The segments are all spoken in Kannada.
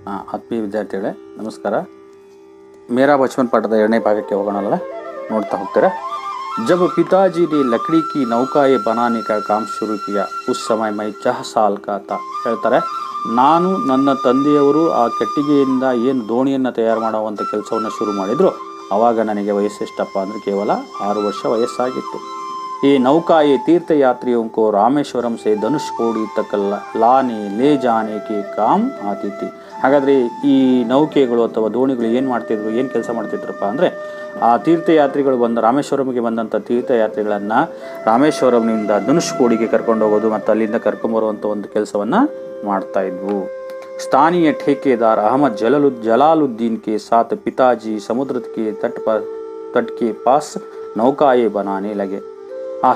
ಆತ್ಮೀಯ ವಿದ್ಯಾರ್ಥಿಗಳೇ ನಮಸ್ಕಾರ. ಮೇರಾ ಬಚಪನ್ ಪಾಠದ 2ನೇ ಭಾಗಕ್ಕೆ ಹೋಗೋಣಲ್ಲ, ನೋಡ್ತಾ ಹೋಗ್ತಾರೆ. जब पिताजी ने लकड़ी की नौकाएं बनाने का काम शुरू किया उस समय मैं 4 साल का था. ಹೇಳ್ತಾರೆ, ನಾನು ನನ್ನ ತಂದೆಯವರು ಆ ಕಟ್ಟಿಗೆಯಿಂದ ಏನು ದೋಣಿಯನ್ನು ತಯಾರು ಮಾಡುವಂಥ ಕೆಲಸವನ್ನು ಶುರು ಮಾಡಿದ್ರು, ಆವಾಗ ನನಗೆ ವಯಸ್ಸೆಷ್ಟಪ್ಪ ಅಂದರೆ ಕೇವಲ 6 ವರ್ಷ ವಯಸ್ಸಾಗಿತ್ತು. ಈ नौकाएं तीर्थयात्रियों को रामेश्वरम से धनुषकोडी तक लाने ले जाने के काम आती थी. ಹಾಗಾದರೆ ಈ ನೌಕೆಗಳು ಅಥವಾ ದೋಣಿಗಳು ಏನು ಮಾಡ್ತಿದ್ರು, ಏನು ಕೆಲಸ ಮಾಡ್ತಿದ್ರಪ್ಪ ಅಂದರೆ, ಆ ತೀರ್ಥಯಾತ್ರಿಗಳು ರಾಮೇಶ್ವರಂಗೆ ಬಂದಂಥ ತೀರ್ಥಯಾತ್ರಿಗಳನ್ನು ರಾಮೇಶ್ವರಂನಿಂದ ಧನುಷ್ಕೋಡಿಗೆ ಕರ್ಕೊಂಡು ಹೋಗೋದು ಮತ್ತು ಅಲ್ಲಿಂದ ಕರ್ಕೊಂಬರುವಂಥ ಒಂದು ಕೆಲಸವನ್ನು ಮಾಡ್ತಾಯಿದ್ವು. ಸ್ಥಾನೀಯ ठेकेदार अहमद जलालुद्दीन के साथ पिताजी समुद्र के तट के पास नौकाएं बनाने लगे. ಆ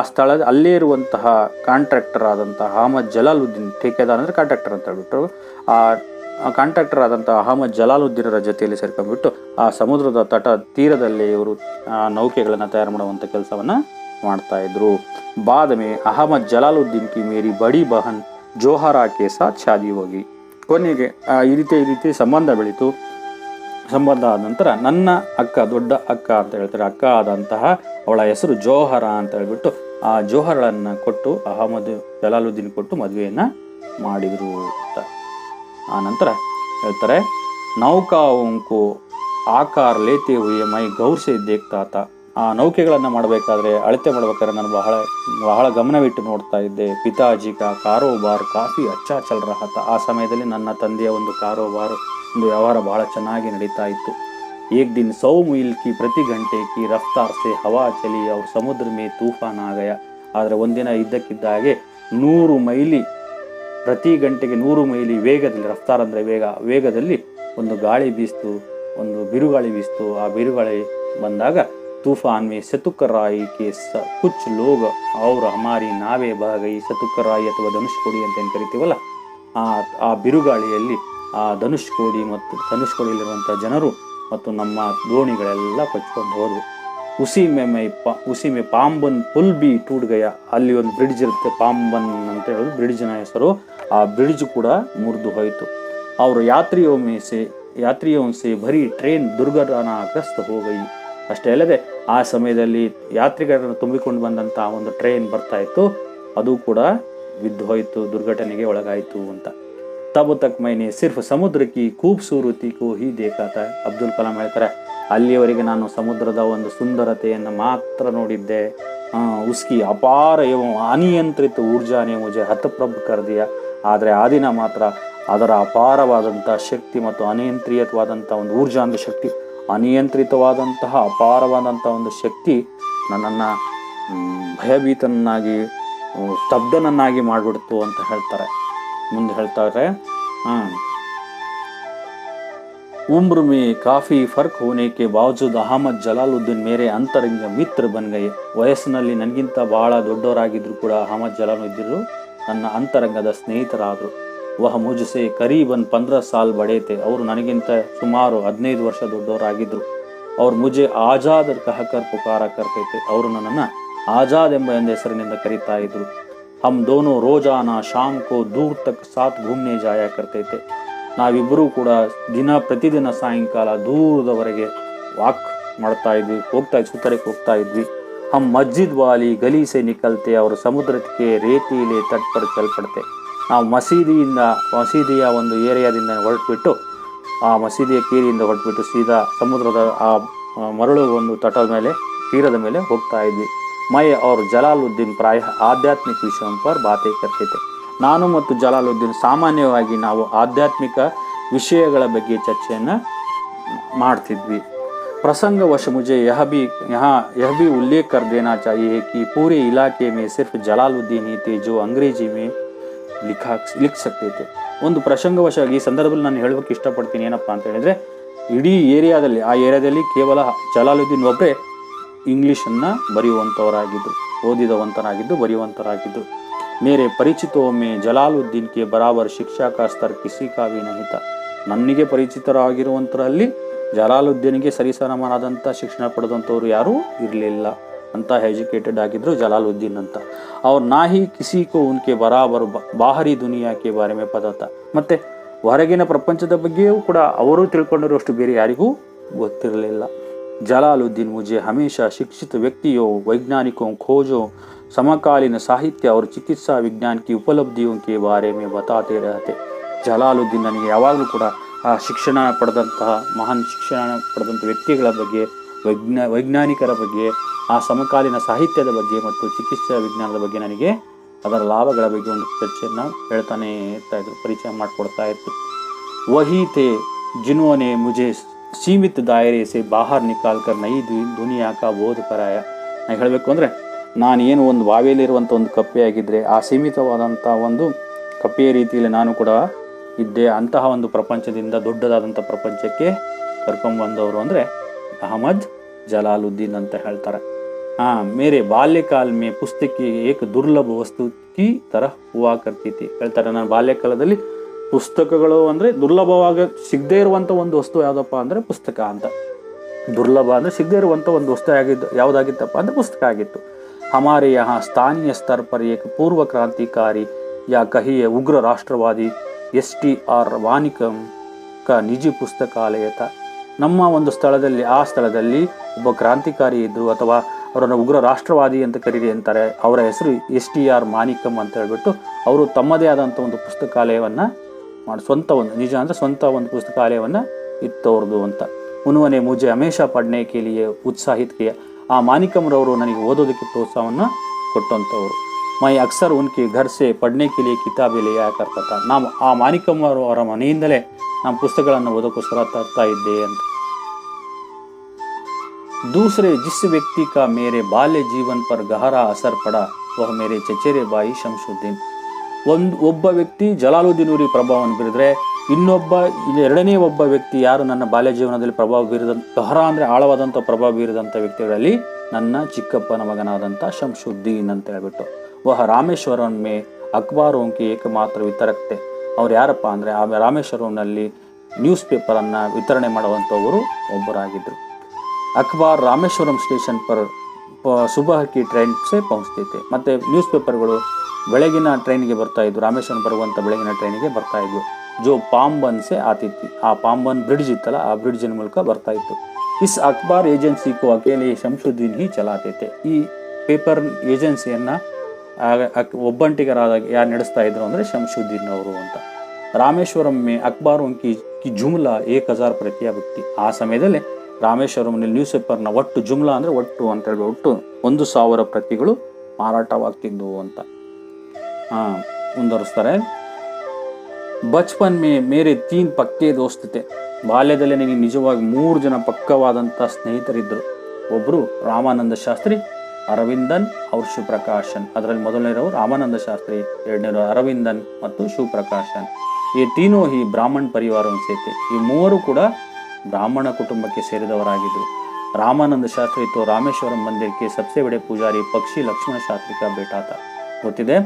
ಸ್ಥಳದ ಅಲ್ಲೇ ಇರುವಂತಹ ಕಾಂಟ್ರಾಕ್ಟರ್ ಆದಂತಹ ಅಹಮದ್ ಜಲಾಲುದ್ದೀನ್, ठेकेदार ಅಂದರೆ ಕಾಂಟ್ರಾಕ್ಟರ್ ಅಂತ ಹೇಳ್ಬಿಟ್ಟು, ಆ ಕಾಂಟ್ರಾಕ್ಟರ್ ಆದಂತಹ ಅಹಮದ್ ಜಲಾಲುದ್ದೀನರ ಜೊತೆಯಲ್ಲಿ ಸೇರ್ಕೊಂಡ್ಬಿಟ್ಟು ಆ ಸಮುದ್ರದ ತೀರದಲ್ಲಿ ಇವರು ನೌಕೆಗಳನ್ನು ತಯಾರು ಮಾಡುವಂಥ ಕೆಲಸವನ್ನು ಮಾಡ್ತಾ ಇದ್ರು. बाद में ಅಹಮದ್ ಜಲಾಲುದ್ದೀನ್ ಕಿ ಮೇರಿ ಬಡಿ ಬಹನ್ ಜೋಹರಾ ಕೆ ಸಾಥ್ ಶಾದಿ ಹೋಗಿ. ಕೊನೆಗೆ ಈ ರೀತಿ ಸಂಬಂಧ ಬೆಳೀತು. ಸಂಬಂಧ ಆದ ನಂತರ ನನ್ನ ಅಕ್ಕ, ದೊಡ್ಡ ಅಕ್ಕ ಅಂತ ಹೇಳ್ತಾರೆ, ಅಕ್ಕ ಆದಂತಹ ಅವಳ ಹೆಸರು ಜೋಹರ ಅಂತ ಹೇಳ್ಬಿಟ್ಟು ಆ ಜೋಹರಳನ್ನು ಕೊಟ್ಟು ಅಹಮದ್ ಜಲಾಲುದ್ದೀನ್ ಕೊಟ್ಟು ಮದುವೆಯನ್ನು ಮಾಡಿದರು ಅಂತ. ಆ ನಂತರ ಹೇಳ್ತಾರೆ, ನೌಕಾಂಕು ಆಕಾರ ಲೇತೆ ಹುಯೆ ಮೈ ಗೌರ್ಸೆ ದೇಖ್ತಾತ. ಆ ನೌಕೆಗಳನ್ನು ಮಾಡಬೇಕಾದ್ರೆ, ಅಳತೆ ಮಾಡ್ಬೇಕಾದ್ರೆ ನಾನು ಬಹಳ ಗಮನವಿಟ್ಟು ನೋಡ್ತಾ ಇದ್ದೆ. ಪಿತಾಜಿ ಕಾ ಕಾರೋಬಾರ್ ಕಾಫಿ ಅಚ್ಚಾ ಚಲ್ ರಹ ತಾ. ಆ ಸಮಯದಲ್ಲಿ ನನ್ನ ತಂದೆಯ ಒಂದು ಕಾರೋಬಾರ್, ಒಂದು ವ್ಯವಹಾರ ಬಹಳ ಚೆನ್ನಾಗಿ ನಡೀತಾ ಇತ್ತು. एक दिन 100 मील की प्रति घंटे की रफ्तार से हवा चली और समुद्र में तूफान आ गया. ಆದರೆ ಒಂದಿನ ಇದ್ದಕ್ಕಿದ್ದಾಗೆ 100 ಮೈಲಿ ಪ್ರತಿ ಗಂಟೆಗೆ 100 ಮೈಲಿ ವೇಗದಲ್ಲಿ, ರಫ್ತಾರ್ ಅಂದರೆ ವೇಗದಲ್ಲಿ ಒಂದು ಗಾಳಿ ಬೀಸ್ತು, ಒಂದು ಬಿರುಗಾಳಿ ಬೀಸ್ತು. ಆ ಬಿರುಗಾಳಿ ಬಂದಾಗ तूफान में सतुकराई के कुछ लोग और हमारी नावे बह गई. ಸತುಕರಾಯಿ ಅಥವಾ ಧನುಷ್ಕೋಡಿ ಅಂತ ಏನು ಕರಿತೀವಲ್ಲ, ಆ ಬಿರುಗಾಳಿಯಲ್ಲಿ ಆ ಧನುಷ್ಕೋಡಿಯಲ್ಲಿರುವಂಥ ಜನರು ಮತ್ತು ನಮ್ಮ ದೋಣಿಗಳೆಲ್ಲ ಕೊಚ್ಕೊಂಡು ಹೋದವು. ಉಸಿ ಮೇ ಪಾಂಬನ್ ಪುಲ್ ಬಿ ಟೂಟ್ ಗಯ. ಅಲ್ಲಿ ಒಂದು ಬ್ರಿಡ್ಜ್ ಇರುತ್ತೆ, ಪಾಂಬನ್ ಅಂತ ಹೇಳೋದು ಬ್ರಿಡ್ಜ್ನ ಹೆಸರು. ಆ ಬ್ರಿಡ್ಜ್ ಕೂಡ ಮುರಿದು ಹೋಯಿತು. ಅವರು ಯಾತ್ರಿಯೋಂ ಸೆ ಭರಿ ಟ್ರೈನ್ ದುರ್ಘಟನಾಗ್ರಸ್ತ ಹೋಗೈ. ಅಷ್ಟೇ ಅಲ್ಲದೆ ಆ ಸಮಯದಲ್ಲಿ ಯಾತ್ರಿಕರನ್ನು ತುಂಬಿಕೊಂಡು ಬಂದಂಥ ಒಂದು ಟ್ರೈನ್ ಬರ್ತಾ ಇತ್ತು, ಅದು ಕೂಡ ಬಿದ್ದು ಹೋಯಿತು, ದುರ್ಘಟನೆಗೆ ಒಳಗಾಯಿತು ಅಂತ. तब तक मैंने सिर्फ समुद्र की खूबसूरती को ही देखा था. ಅಬ್ದುಲ್ ಕಲಾಂ ಹೇಳ್ತಾರೆ, ಅಲ್ಲಿಯವರೆಗೆ ನಾನು ಸಮುದ್ರದ ಒಂದು ಸುಂದರತೆಯನ್ನು ಮಾತ್ರ ನೋಡಿದ್ದೆ. ಉಸ್ಕಿ ಅಪಾರ ಅನಿಯಂತ್ರಿತ ಊರ್ಜಾನೆ ಮುಜೆ ಹತಪ್ರಭ್ ಕರ್ ದಿಯಾ. ಆದರೆ ಆ ದಿನ ಮಾತ್ರ ಅದರ ಅಪಾರವಾದಂಥ ಶಕ್ತಿ ಮತ್ತು ಅನಿಯಂತ್ರಿತವಾದಂಥ ಒಂದು ಊರ್ಜಾ ಅಂದರೆ ಶಕ್ತಿ, ಅನಿಯಂತ್ರಿತವಾದಂತಹ ಅಪಾರವಾದಂಥ ಒಂದು ಶಕ್ತಿ ನನ್ನನ್ನು ಭಯಭೀತನನ್ನಾಗಿ, ಸ್ತಬ್ಧನನ್ನಾಗಿ ಮಾಡಿಬಿಡ್ತು ಅಂತ ಹೇಳ್ತಾರೆ. ಮುಂದೆ ಹೇಳ್ತಾರೆ, उम्र में काफ़ी फर्क होने के बावजूद अहमद जलालुद्दीन मेरे ಅಂತರಂಗ ಮಿತ್ರ ಬನ್ ಗಯೆ. ವಯಸ್ಸಿನಲ್ಲಿ ನನಗಿಂತ ಬಹಳ ದೊಡ್ಡವರಾಗಿದ್ದರು ಕೂಡ ಅಹಮದ್ ಜಲಾಲುದ್ದೀನ್ ನನ್ನ ಅಂತರಂಗದ ಸ್ನೇಹಿತರಾದರು. ವಹ ಮುಜ್ಸೆ ಕರೀಬನ್ 15 ಸಾಲ್ ಬಡೇ ಥೆ. ಅವರು ನನಗಿಂತ ಸುಮಾರು 15 ವರ್ಷ ದೊಡ್ಡವರಾಗಿದ್ದರು. ಅವ್ರು ಮುಜೆ ಆಜಾದ್ ಕಹಕರ್ ಪುಕಾರ ಕರ್ತೈತೆ. ಅವರು ನನ್ನನ್ನು ಆಜಾದ್ ಎಂಬ ಹೆಸರಿನಿಂದ ಕರೀತಾ ಇದ್ರು. हम दोनों रोजाना शाम को दूर तक साथ घूमने जाया करते थे. ನಾವಿಬ್ಬರೂ ಕೂಡ ಪ್ರತಿದಿನ ಸಾಯಂಕಾಲ ದೂರದವರೆಗೆ ವಾಕ್ ಮಾಡ್ತಾ ಇದ್ವಿ, ಸುತ್ತರಕ್ಕೆ ಹೋಗ್ತಾ ಇದ್ವಿ. हम मस्जिद वाली गली से निकलते और समुद्र के रेतीले तट पर चल पड़ते. ನಾವು ಮಸೀದಿಯ ಒಂದು ಏರಿಯಾದಿಂದ ಹೊರಟ್ಬಿಟ್ಟು, ಆ ಮಸೀದಿಯ ಕೇರಿಯಿಂದ ಹೊರಟ್ಬಿಟ್ಟು ಸೀದಾ ಸಮುದ್ರದ ಆ ಮರಳು ಒಂದು ತೀರದ ಮೇಲೆ ಹೋಗ್ತಾ ಇದ್ವಿ. ಮೈ और ಜಲಾಲುದ್ದೀನ್ ಪ್ರಾಯ ಆಧ್ಯಾತ್ಮಿಕ ವಿಷಯ ಪರ್ ಬಾತೆ ಕರ್ತೆ ಥೆ. ನಾನು ಮತ್ತು ಜಲಾಲುದ್ದೀನ್ ಸಾಮಾನ್ಯವಾಗಿ ನಾವು ಆಧ್ಯಾತ್ಮಿಕ ವಿಷಯಗಳ ಬಗ್ಗೆ ಚರ್ಚೆಯನ್ನು ಮಾಡ್ತಿದ್ವಿ. प्रसंगवश मुझे यह भी उल्लेख कर देना चाहिए कि पूरे इलाके में सिर्फ जलालुद्दीन ही थे जो अंग्रेजी में लिख सकते थे. ಒಂದು ಪ್ರಸಂಗವಶಾಗಿ ಈ ಸಂದರ್ಭದಲ್ಲಿ ನಾನು ಹೇಳೋಕೆ ಇಷ್ಟಪಡ್ತೀನಿ. ಏನಪ್ಪ ಅಂತ ಹೇಳಿದರೆ, ಇಡೀ ಏರಿಯಾದಲ್ಲಿ ಕೇವಲ ಜಲಾಲುದ್ದೀನ್ ಒಬ್ಬರೇ ಇಂಗ್ಲೀಷನ್ನು ಬರೆಯುವಂಥವರಾಗಿದ್ದು. ಮೇರೆ ಪರಿಚಿತೋं में ಜಲಾಲುದ್ದೀನ್ ಕೆ ಬರಾಬರ್ ಶಿಕ್ಷಾ ಕಾ ಸ್ತರ್ ಕಿಸಿ ಕಾ ಭಿ ನಹೀ ಥಾ. ನನಗೆ ಪರಿಚಿತರಾಗಿರುವಂಥರಲ್ಲಿ ಜಲಾಲುದ್ದೀನ್ಗೆ ಸರಿಸಮಾನವಾದಂಥ ಶಿಕ್ಷಣ ಪಡೆದಂಥವ್ರು ಯಾರೂ ಇರಲಿಲ್ಲ. ಅಂತ ಎಜುಕೇಟೆಡ್ ಆಗಿದ್ರು ಜಲಾಲುದ್ದೀನ್ ಅಂತ. ಅವ್ರು ನಾ ಹಿ ಕಿಸಿ ಕೋ ಉನ್ಕೆ ಬರಾಬರ್ ಬಾಹರಿ ದುನಿಯಾ ಕೆ ಬಾರೆ ಮೇ ಪತಾ ಥಾ. ಮತ್ತು ಹೊರಗಿನ ಪ್ರಪಂಚದ ಬಗ್ಗೆಯೂ ಕೂಡ ಅವರು ತಿಳ್ಕೊಂಡಿರುವಷ್ಟು ಬೇರೆ ಯಾರಿಗೂ ಗೊತ್ತಿರಲಿಲ್ಲ. जलालुद्दीन मुझे हमेशा शिक्षित व्यक्तियों, वैज्ञानिकों, खोजों, समकालीन साहित्य और चिकित्सा विज्ञान की उपलब्धियों के बारे में बताते रहते. ಜಲಾಲುದ್ದೀನ್ ನನಗೆ ಯಾವಾಗಲೂ ಕೂಡ ಆ ಶಿಕ್ಷಣ ಪಡೆದಂತಹ ಮಹಾನ್ ಶಿಕ್ಷಣ ಪಡೆದಂಥ ವ್ಯಕ್ತಿಗಳ ಬಗ್ಗೆ, ವೈಜ್ಞಾನಿಕರ ಬಗ್ಗೆ, ಆ ಸಮಕಾಲೀನ ಸಾಹಿತ್ಯದ ಬಗ್ಗೆ ಮತ್ತು ಚಿಕಿತ್ಸಾ ವಿಜ್ಞಾನದ ಬಗ್ಗೆ ನನಗೆ ಅದರ ಲಾಭಗಳ ಬಗ್ಗೆ ಒಂದು ಚರ್ಚೆಯನ್ನು ಹೇಳ್ತಾನೆ ಇರ್ತಾ ಇದ್ರು, ಪರಿಚಯ ಮಾಡಿಕೊಡ್ತಾ ಇತ್ತು. वही थे जिन्होंने मुझे ಸೀಮಿತ ದಾಯರೆ ಸೆ ಬಾಹರ್ ನಿಕಾಲ್ ಕರ್ ನೈ ದುನಿಯಾ ಕಾ ಬೋಧ ಕರಾಯ. ನಾನು ಹೇಳಬೇಕು ಅಂದರೆ, ನಾನೇನು ಒಂದು ಬಾವಿಯಲ್ಲಿರುವಂಥ ಒಂದು ಕಪ್ಪೆಯಾಗಿದ್ದರೆ ಆ ಸೀಮಿತವಾದಂಥ ಒಂದು ಕಪ್ಪೆಯ ರೀತಿಯಲ್ಲಿ ನಾನು ಕೂಡ ಇದ್ದೆ. ಅಂತಹ ಒಂದು ಪ್ರಪಂಚದಿಂದ ದೊಡ್ಡದಾದಂಥ ಪ್ರಪಂಚಕ್ಕೆ ಕರ್ಕೊಂಬಂದವರು ಅಂದರೆ ಅಹಮದ್ ಜಲಾಲುದ್ದೀನ್ ಅಂತ ಹೇಳ್ತಾರೆ. ಮೇರೆ ಬಾಲ್ಯಕಾಲ ಮೇ ಪುಸ್ತಕಿ ಏಕ ದುರ್ಲಭ ವಸ್ತು ಕಿ ತರ ಹುವಾ ಕರ್ತಿತಿ ಹೇಳ್ತಾರೆ. ನಾನು ಬಾಲ್ಯಕಾಲದಲ್ಲಿ ಪುಸ್ತಕಗಳು ಅಂದರೆ ದುರ್ಲಭವಾಗಿ ಸಿಗದೇ ಇರುವಂಥ ಒಂದು ವಸ್ತು ಯಾವುದಪ್ಪ ಅಂದರೆ ಪುಸ್ತಕ ಅಂತ. ದುರ್ಲಭ ಅಂದರೆ ಸಿಗದೇ ಇರುವಂಥ ಒಂದು ವಸ್ತು ಯಾವುದಾಗಿತ್ತಪ್ಪ ಅಂದರೆ ಪುಸ್ತಕ ಆಗಿತ್ತು. ಹಮಾರೆ ಯಹಾ ಸ್ಥಾನೀಯ ಸ್ತರ ಪರ್ ಏಕ ಪೂರ್ವ ಕ್ರಾಂತಿಕಾರಿ ಯಾ ಕಹಿಯೇ ಉಗ್ರ ರಾಷ್ಟ್ರವಾದಿ STR ವಾನಿಕಂ ಕ ನಿಜಿ ಪುಸ್ತಕಾಲಯತ. ನಮ್ಮ ಒಂದು ಆ ಸ್ಥಳದಲ್ಲಿ ಒಬ್ಬ ಕ್ರಾಂತಿಕಾರಿ ಇದ್ದರು, ಅಥವಾ ಅವರನ್ನು ಉಗ್ರ ರಾಷ್ಟ್ರವಾದಿ ಅಂತ ಕರೀರಿ ಅಂತಾರೆ. ಅವರ ಹೆಸರು STR ಮಾನಿಕಂ ಅಂತ ಹೇಳ್ಬಿಟ್ಟು ಅವರು ತಮ್ಮದೇ ಆದಂಥ ಒಂದು ಪುಸ್ತಕಾಲಯವನ್ನು ಸ್ವಂತ ಒಂದು ನಿಜ ಅಂದರೆ ಸ್ವಂತ ಒಂದು ಪುಸ್ತಕಾಲಯವನ್ನು ಇತ್ತವ್ರದ್ದು ಅಂತ. ಉನ್ವನೆ ಮುಜೆ ಹಮೇಶಾ ಪಡ್ನೆ ಕೇಳಿಯೇ ಉತ್ಸಾಹಿತ್ ಕಿಯ. ಆ ಮಾನಿಕಂರವರು ನನಗೆ ಓದೋದಕ್ಕೆ ಪ್ರೋತ್ಸಾಹವನ್ನು ಕೊಟ್ಟಂಥವ್ರು. ಮೈ ಅಕ್ಸರ್ ಉನ್ಕೆ ಘರ್ ಸೆ ಪಡ್ನೆ ಕೇಳಿಯೇ ಕಿತಾಬೆ ಲಿಯಾ ಕರ್ತಾ. ನಾವು ಆ ಮಾನಿಕಂರವರು ಅವರ ಮನೆಯಿಂದಲೇ ನಮ್ಮ ಪುಸ್ತಕಗಳನ್ನು ಓದೋಕ್ಕೋಸ್ಕರ ತರ್ತಾ ಇದ್ದೆ ಅಂತ. दूसरे जिस व्यक्ति का मेरे बाल्य जीवन पर गहरा असर पड़ा वह मेरे चचेरे भाई शमशुद्दीन. ಒಬ್ಬ ವ್ಯಕ್ತಿ ಜಲಾಲುದ್ದೀನ್ ಅವರಿಗೆ ಪ್ರಭಾವವನ್ನು ಬೀರಿದ್ರೆ, ಎರಡನೇ ಒಬ್ಬ ವ್ಯಕ್ತಿ ಯಾರು ನನ್ನ ಬಾಲ್ಯ ಜೀವನದಲ್ಲಿ ಪ್ರಭಾವ ಬೀರಿದಂಥ, ಗಹರ ಅಂದರೆ ಆಳವಾದಂಥ ಪ್ರಭಾವ ಬೀರಿದಂಥ ವ್ಯಕ್ತಿಗಳಲ್ಲಿ ನನ್ನ ಚಿಕ್ಕಪ್ಪನ ಮಗನಾದಂಥ ಶಂಶುದ್ದೀನ್ ಅಂತ ಹೇಳ್ಬಿಟ್ಟು. ವಹ ರಾಮೇಶ್ವರಂ ಮೇ ಅಖಬಾರೋಂಕಿ ಏಕಮಾತ್ರ ವಿತರಕ್ತೆ. ಅವ್ರು ಯಾರಪ್ಪ ಅಂದರೆ ಆ ರಾಮೇಶ್ವರಂನಲ್ಲಿ ನ್ಯೂಸ್ ಪೇಪರನ್ನು ವಿತರಣೆ ಮಾಡುವಂಥವರು ಒಬ್ಬರಾಗಿದ್ದರು. ಅಖಬಾರ್ ರಾಮೇಶ್ವರಂ ಸ್ಟೇಷನ್ ಪರ್ ಸುಬಹ ಕಿ ಟ್ರೈನ್ ಸೆ ಪਹੁಂಚ್ತೈತೆ. ಮತ್ತು ನ್ಯೂಸ್ ಪೇಪರ್ಗಳು ಬೆಳಗಿನ ಟ್ರೈನಿಗೆ ಬರ್ತಾ ಇದ್ವು, ರಾಮೇಶ್ವರಂ ಬರುವಂಥ ಬೆಳಗಿನ ಟ್ರೈನಿಗೆ ಬರ್ತಾ ಇದ್ವು. ಜೋ ಪಾಂಬನ್ ಸೆ ಆತಿತ್ತು, ಆ ಪಾಂಬನ್ ಬ್ರಿಡ್ಜ್ ಇತ್ತಲ್ಲ, ಆ ಬ್ರಿಡ್ಜಿನ ಮೂಲಕ ಬರ್ತಾ ಇತ್ತು. ಇಸ್ ಅಖಬಾರ್ ಏಜೆನ್ಸಿಗೂ ಅಕೇಲೆ ಶಂಶುದ್ದೀನ್ ಹಿ ಚಲಾತೈತೆ. ಈ ಪೇಪರ್ ಏಜೆನ್ಸಿಯನ್ನು ಒಬ್ಬಂಟಿಗರಾದ ಯಾರು ನಡೆಸ್ತಾ ಇದ್ರು ಅಂದರೆ ಶಂಶುದ್ದೀನ್ ಅವರು ಅಂತ. ರಾಮೇಶ್ವರಂ ಮೇ ಅಖಬಾರ್ ಕಿ ಜುಮ್ಲಾ 1000 ಪ್ರತಿಯ ವ್ಯಕ್ತಿ. ಆ ಸಮಯದಲ್ಲಿ ರಾಮೇಶ್ವರಂನಲ್ಲಿ ನ್ಯೂಸ್ ಪೇಪರ್ನ ಒಟ್ಟು ಜುಮ್ಲಾ ಅಂದರೆ ಒಟ್ಟು ಅಂತ ಹೇಳಿ ಒಟ್ಟು 1000 ಪ್ರತಿಗಳು ಮಾರಾಟವಾಗ್ತಿದ್ವು ಅಂತ ಮುಂದುವರಿಸ್ತಾರೆ. ಬಚ್ಪನ್ ಮೇ ಮೇರೆ 3 ಪಕ್ಕೆ ದೋಸ್ತಿತೆ. ಬಾಲ್ಯದಲ್ಲಿ ನನಗೆ ನಿಜವಾಗಿ 3 ಜನ ಪಕ್ಕವಾದಂಥ ಸ್ನೇಹಿತರಿದ್ದರು. ಒಬ್ಬರು ರಾಮಾನಂದ ಶಾಸ್ತ್ರಿ, ಅರವಿಂದನ್ ಅವ್ರ ಶಿವಪ್ರಕಾಶನ್. ಅದರಲ್ಲಿ ಮೊದಲನೇರವರು ರಾಮಾನಂದ ಶಾಸ್ತ್ರಿ, ಎರಡನೇವರು ಅರವಿಂದನ್ ಮತ್ತು ಶಿವಪ್ರಕಾಶನ್. ಈ ತೀನೋ ಹಿ ಬ್ರಾಹ್ಮಣ ಪರಿವಾರ ಸೇತೆ. ಈ ಮೂವರು ಕೂಡ ಬ್ರಾಹ್ಮಣ ಕುಟುಂಬಕ್ಕೆ ಸೇರಿದವರಾಗಿದ್ದರು. ರಾಮಾನಂದ ಶಾಸ್ತ್ರಿ ತೋ ರಾಮೇಶ್ವರಂ ಮಂದಿರಕ್ಕೆ ಸಬ್ಸೆ ಬಡೆ ಪೂಜಾರಿ ಪಕ್ಷಿ ಲಕ್ಷ್ಮಣ ಶಾಸ್ತ್ರಿ ಕಾ ಬೇಟಾ ತಾ. ಗೊತ್ತಿದೆ,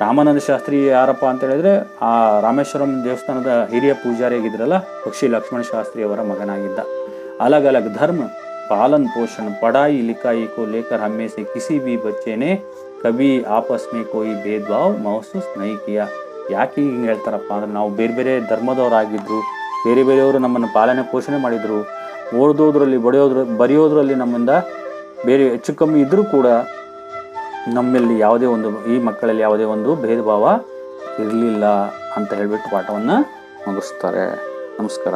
ರಾಮಾನಂದ ಶಾಸ್ತ್ರಿ ಯಾರಪ್ಪ ಅಂತ ಹೇಳಿದ್ರೆ ಆ ರಾಮೇಶ್ವರಂ ದೇವಸ್ಥಾನದ ಹಿರಿಯ ಪೂಜಾರಿಯಾಗಿದ್ರಲ್ಲ, ಪಕ್ಷಿ ಲಕ್ಷ್ಮಣ ಶಾಸ್ತ್ರಿ ಅವರ ಮಗನಾಗಿದ್ದ. ಅಲಗ್ ಅಲಗ್ ಧರ್ಮ ಪಾಲನ್ ಪೋಷಣ್ ಪಢಾಯಿ ಲಿಖಾಯಿ ಕೋ ಲೇಕರ್ ಹಮ್ಮೆ ಸೆ ಕಿಸಿ ಭಿ ಬಚ್ಚೆ ನೆ ಕಭಿ ಆಪಸ್ ಮೇ ಕೋಯಿ ಭೇದ್ ಭಾವ್ ಮಹಸೂಸ್ ನಹೀ ಕಿಯಾ. ಯಾಕೆ ಹಿಂಗೆ ಹೇಳ್ತಾರಪ್ಪ ಅಂದ್ರೆ, ನಾವು ಬೇರೆ ಬೇರೆ ಧರ್ಮದವರಾಗಿದ್ದರು, ಬೇರೆ ಬೇರೆಯವರು ನಮ್ಮನ್ನು ಪಾಲನೆ ಪೋಷಣೆ ಮಾಡಿದರು, ಓದೋದ್ರಲ್ಲಿ ಬರೆಯೋದ್ರಲ್ಲಿ ನಮ್ಮಿಂದ ಬೇರೆ ಹೆಚ್ಚು ಕಮ್ಮಿ ಇದ್ದರೂ ಕೂಡ ನಮ್ಮಲ್ಲಿ ಯಾವುದೇ ಒಂದು ಈ ಮಕ್ಕಳಲ್ಲಿ ಯಾವುದೇ ಒಂದು ಭೇದ ಭಾವ ಇರಲಿಲ್ಲ ಅಂತ ಹೇಳಿಬಿಟ್ಟು ಪಾಠವನ್ನು ಮುಗಿಸ್ತಾರೆ. ನಮಸ್ಕಾರ.